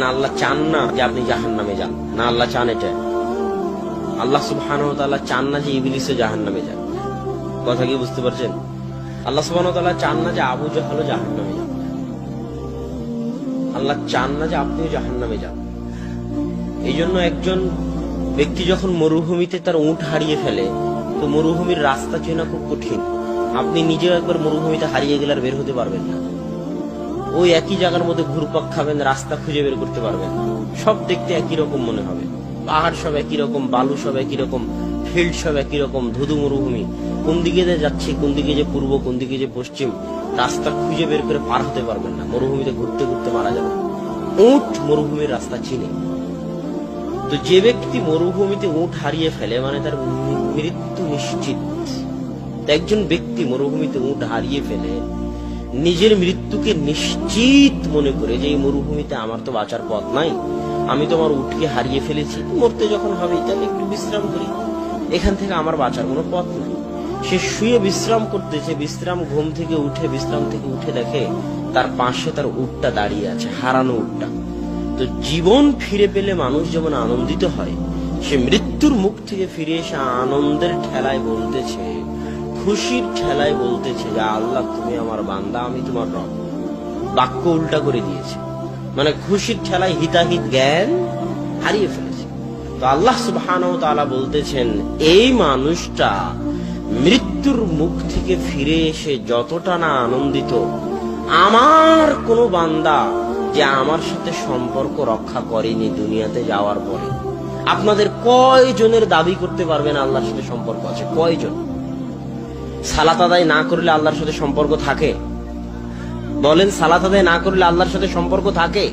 না আল্লাহ চান না যে আপনি জাহান্নামে যান, না আল্লাহ চান এটা। আল্লাহ সুবহানাহু ওয়া তাআলা চান না যে ইবলিসও জাহান্নামে যান। কথা কি বুঝতে পারছেন? আল্লাহ সুবহানাহু ওয়া তাআলা চান না যে আবু জাহলও জাহান্নামে যান। আল্লাহ চান না যে আপনিও জাহান্নামে যান। এই জন্য একজন ব্যক্তি যখন মরুভূমিতে তার উট হারিয়ে ফেলে, তো মরুভূমির রাস্তা চেনা খুব কঠিন। আপনি নিজেও একবার মরুভূমিতে হারিয়ে গেলে আর বের হতে পারবেন না। ওই একই জায়গার মধ্যে ঘুরপাক খাবেন, রাস্তা খুঁজে বের করতে পারবেন। সব দেখতে একই রকম মনে হবে, পাহাড় সব একই রকম, বালু সব একই রকম, ফিল্ড সব একই রকম, ধুধু মরুভূমি। কোন দিকে যে যাচ্ছি, কোন দিকে যে পূর্ব, কোন দিকে যে পশ্চিম, রাস্তা খুঁজে বের করে পার হতে পারবেন না। মরুভূমিতে ঘুরতে ঘুরতে মারা যাবে। উট মরুভূমির রাস্তা চিনে। তো যে ব্যক্তি মরুভূমিতে উট হারিয়ে ফেলে মানে তার মৃত্যু নিশ্চিত। একজন ব্যক্তি মরুভূমিতে উট হারিয়ে ফেলে নিজের মৃত্যুকে নিশ্চিত মনে করে যে এই মরুভূমিতে আমার তো বাঁচার পথ নাই, আমি তো আমার উটকে হারিয়ে ফেলেছি, মরতে যখন হবে তাহলে একটু বিশ্রাম করি, এখান থেকে আমার বাঁচার কোনো পথ নাই। সে শুয়ে বিশ্রাম করতেছে, ঘুম থেকে উঠে দেখে তার পাশে তার উটটা দাঁড়িয়ে আছে, হারানো উটটা। তো জীবন ফিরে পেলে মানুষ যেমন আনন্দিত হয়, সে মৃত্যুর মুখ থেকে ফিরে এসে আনন্দের ঠেলায় বলতেছে, খুশির ঠেলায় বলতেছে যে আল্লাহ তুমি আমার বান্দা, আমি তোমার রব। বাক্য উল্টা করে দিয়েছে, মানে খুশির ঠেলায় হিতাহিত জ্ঞান হারিয়ে ফেলেছে। তো আল্লাহ সুবহানাহু ওয়া তাআলা বলতেছেন এই মানুষটা মৃত্যুর মুখ থেকে ফিরে এসে যতটা না আনন্দিত, আমার কোন বান্দা যে আমার সাথে সম্পর্ক রক্ষা করেনি দুনিয়াতে যাওয়ার পরে। আপনাদের কয়জনের দাবি করতে পারবেন আল্লাহর সাথে সম্পর্ক আছে? কয়জন? সালাত আদায় না করলে আল্লাহর সাথে সম্পর্ক থাকে? বলেন, সালাত আদায় না করলে আল্লাহর সাথে সম্পর্ক থাকে?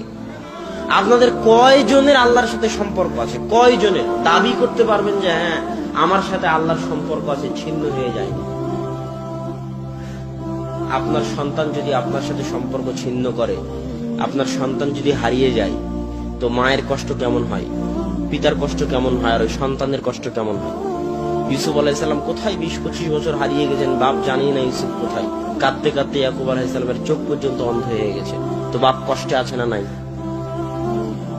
আপনাদের কয়জনের আল্লাহর সাথে সম্পর্ক আছে? কয়জনের দাবি করতে পারবেন যে হ্যাঁ আমার সাথে আল্লাহর সম্পর্ক আছে, ছিন্ন হয়ে যায়? আপনার সন্তান যদি আপনার সাথে সম্পর্ক ছিন্ন করে, আপনার সন্তান যদি হারিয়ে যায়, তো মায়ের কষ্ট কেমন হয়, পিতার কষ্ট কেমন হয়, আর ওই সন্তানের কষ্ট কেমন হয়? ইউসুফ আলাইহিস সালাম কোথায় 20-25 বছর হারিয়ে গেছেন, বাপ জানি না ইউসুফ কোথায়। কাঁদতে কাঁদতে ইয়াকুব আলাইহিস সালামের চোখ পর্যন্ত অন্ধ হয়ে গেছে। তো বাপ কষ্টে আছে না নাই?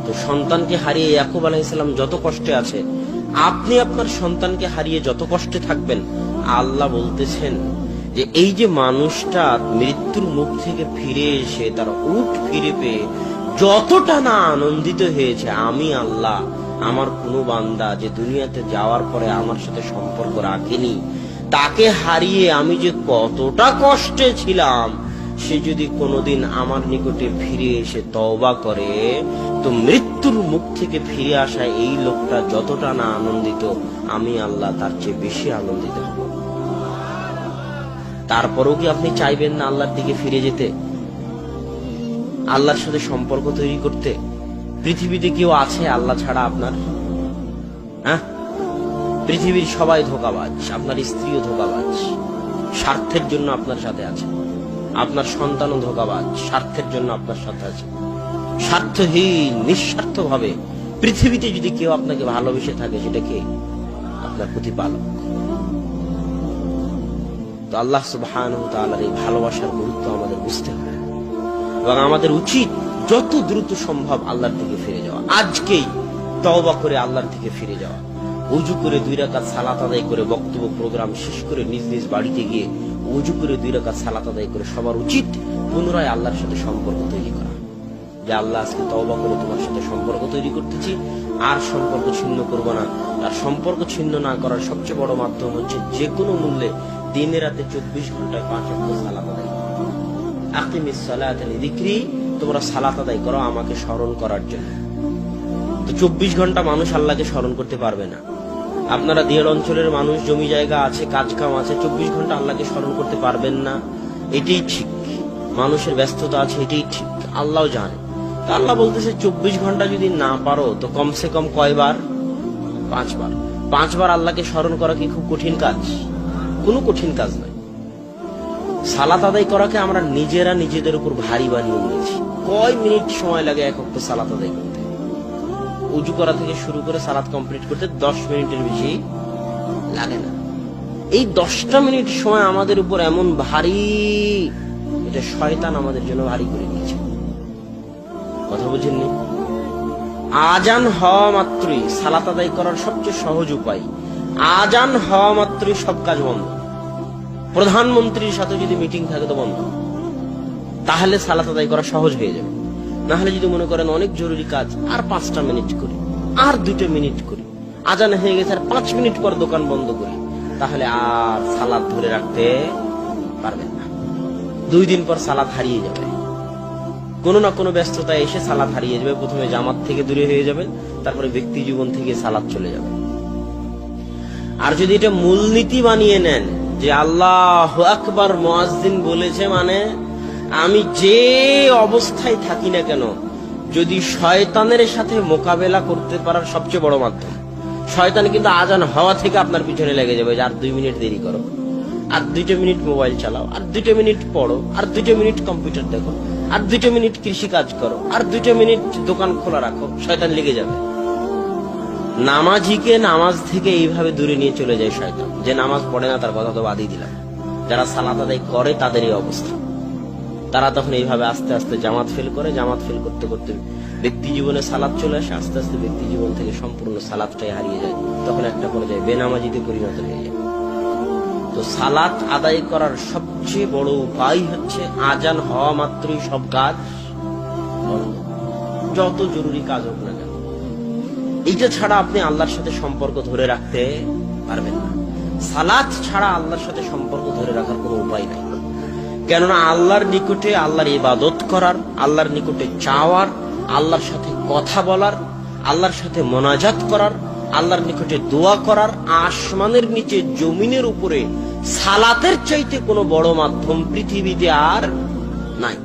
তো সন্তানকে হারিয়ে ইয়াকুব আলাইহিস সালাম যত কষ্টে আছে, আপনি আপনার সন্তানকে হারিয়ে যত কষ্টে থাকবেন, আল্লাহ বলতেছেন যে এই যে মানুষটা মৃত্যুর মুখ থেকে ফিরে এসে তার উট ফিরে পেয়ে যতটা না আনন্দিত হয়েছে, আমি আল্লাহ আমার কোনো বান্দা যে দুনিয়াতে যাওয়ার পরে আমার সাথে সম্পর্ক রাখেনি, তাকে হারিয়ে আমি যে কতটা কষ্টে ছিলাম, সে যদি কোনোদিন আমার নিকটে ফিরে এসে তওবা করে, তো মৃত্যুর মুখ থেকে ফিরে আসা এই লোকটা যতটা না আনন্দিত, আমি আল্লাহ তার চেয়ে বেশি আনন্দিত হব। তারপরেও কি আপনি চাইবেন না আল্লাহর দিকে ফিরে যেতে, আল্লাহর সাথে সম্পর্ক তৈরি করতে? পৃথিবীতে কেউ আছে আল্লাহ ছাড়া আপনার? হ্যাঁ, পৃথিবীর সবাই ধোঁকাবাজ, আপনার স্ত্রীও ধোঁকাবাজ, স্বার্থের জন্য আপনার সাথে আছে। আপনার সন্তানও ধোঁকাবাজ, স্বার্থের জন্য আপনার সাথে আছে। স্বার্থহীন, নিঃস্বার্থ ভাবে পৃথিবীতে যদি কেউ আপনাকে ভালোবেসে থাকে, সেটা কে? আপনার প্রতিপালক। তো আল্লাহ সুবহানাহু ওয়া তাআলার এই ভালোবাসার গুরুত্ব আমাদের বুঝতে হবে এবং আমাদের উচিত যত দ্রুত সম্ভব আল্লাহর দিকে ফিরে যাওয়া। আজকেই তওবা করে আল্লাহর দিকে ফিরে যাওয়া, ওযু করে 2 রাকাত সালাত আদায় করে, বক্তব্য প্রোগ্রাম শেষ করে নিজ নিজ বাড়িতে গিয়ে ওযু করে 2 রাকাত সালাত আদায় করে সবার উচিত পুনরায় আল্লাহর সাথে সম্পর্ক তৈরি করা। যে আল্লাহ আজকে তওবা করে তোমার সাথে সম্পর্ক তৈরি করতেছি, আর সম্পর্ক ছিন্ন করব না। আর সম্পর্ক ছিন্ন না করার সবচেয়ে বড় মাধ্যম হচ্ছে যে কোনো মূল্যে দিনে রাতে 24 ঘন্টায় 5 ওয়াক্ত সালাত আদায়। আকিমিস সালাতা লিযিকরি, তোমরা সালাত আদায় করো আমাকে স্মরণ করার জন্য। তো 24 ঘন্টা মানুষ আল্লাহকে স্মরণ করতে পারবে না। আপনারা দেড় অঞ্চলের মানুষ, জমি জায়গা আছে, কাজ কাম আছে, 24 ঘন্টা আল্লাহকে স্মরণ করতে পারবেন না, এটাই ঠিক। মানুষের ব্যস্ততা আছে, এটাই ঠিক, আল্লাহও জানে। তো আল্লাহ বলতেছে 24 ঘন্টা যদি না পারো তো কমসে কম কয়বার? 5 বার। 5 বার আল্লাহকে স্মরণ করা কি খুব কঠিন কাজ? কোনো কঠিন কাজ নয়। সালাত আদায় করাকে আমরা নিজেরা নিজেদের উপর ভারী বানিয়ে নিয়েছি। কয় মিনিট সময় লাগে এক ওয়াক্ত সালাত আদায় করতে? উযু করা থেকে শুরু করে সালাত কমপ্লিট করতে 10 মিনিটের বেশি লাগে না। এই 10টা মিনিট সময় আমাদের উপর এমন ভারী, এটা শয়তান আমাদের জন্য ভারী করে দিয়েছে। কথা বুঝেননি? আজান হওয়া মাত্রই সালাত আদায় করার সবচেয়ে সহজ উপায়, আজান হওয়া মাত্রই সব কাজ বন্ধ। প্রধানমন্ত্রীর সাথে যদি মিটিং থাকে তো বন্ধ, তাহলে সালাত আদায় করা সহজ হয়ে যাবে। না হলে যদি মনে করেন অনেক জরুরি কাজ, আর 5টা মিনিট করি, আর 2 মিনিট করি, আজান হয়ে গেছে আর 5 মিনিট পর দোকান বন্ধ করি, তাহলে আর সালাত ধরে রাখতে পারবেন না। 2 দিন পর সালাত হারিয়ে যাবে, কোনো না কোনো ব্যস্ততায় এসে সালাত হারিয়ে যাবে। প্রথমে জামাত থেকে দূরে হয়ে যাবেন, তারপরে ব্যক্তি জীবন থেকে সালাত চলে যাবে। আর যদি এটা মূলনীতি বানিয়ে নেন যে আল্লাহু আকবার মুয়াজ্জিন বলেছে মানে আমি যে অবস্থায় থাকি না কেন, যদি শয়তানের সাথে মোকাবেলা করতে পারার সবচেয়ে বড় মাধ্যম, শয়তান কিন্তু আজান হওয়া থেকে আপনার পিছনে লেগে যাবে যে আর 2 মিনিট দেরি করো, আর 2 মিনিট মোবাইল চালাও, আর 2 মিনিট পড়ো, আর 2 মিনিট কম্পিউটার দেখো, আর 2 মিনিট কৃষি কাজ করো, আর 2 মিনিট দোকান খোলা রাখো, শয়তান লেগে যাবে। নামাজিকে নামাজ থেকে এইভাবে দূরে নিয়ে চলে যায় শয়তান। যে নামাজ পড়ে না তার কথা তো বাদই দিলাম, যারা সালাত আদায় করে তাদের এই অবস্থা। তারা তখন এইভাবে আস্তে আস্তে জামাত ফেল করে, জামাত ফেল করতে করতে ব্যক্তি জীবনে সালাত চলে আসে, আস্তে আস্তে ব্যক্তি জীবন থেকে সম্পূর্ণ সালাতটাই হারিয়ে যায়, তখন একটা পর্যায়ে বেনামাজিতে পরিণত হয়ে যায়। তো সালাত আদায় করার সবচেয়ে বড় উপায় হচ্ছে আজান হওয়া মাত্রই সব কাজ বন্ধ, যত জরুরি কাজ হোক না কেন। এইটা ছাড়া আপনি আল্লাহর সাথে সম্পর্ক ধরে রাখতে পারবেন না। সালাত ছাড়া আল্লাহর সাথে সম্পর্ক ধরে রাখার কোনো উপায় নাই। কেননা আল্লাহর নিকটে আল্লাহর ইবাদত করার, আল্লাহর নিকটে চাওয়ার, আল্লাহর সাথে কথা বলার, আল্লাহর সাথে মোনাজাত করার, আল্লাহর নিকটে দোয়া করার, আসমানের নিচে জমিনের উপরে সালাতের চাইতে কোনো বড় মাধ্যম পৃথিবীতে আর নাই।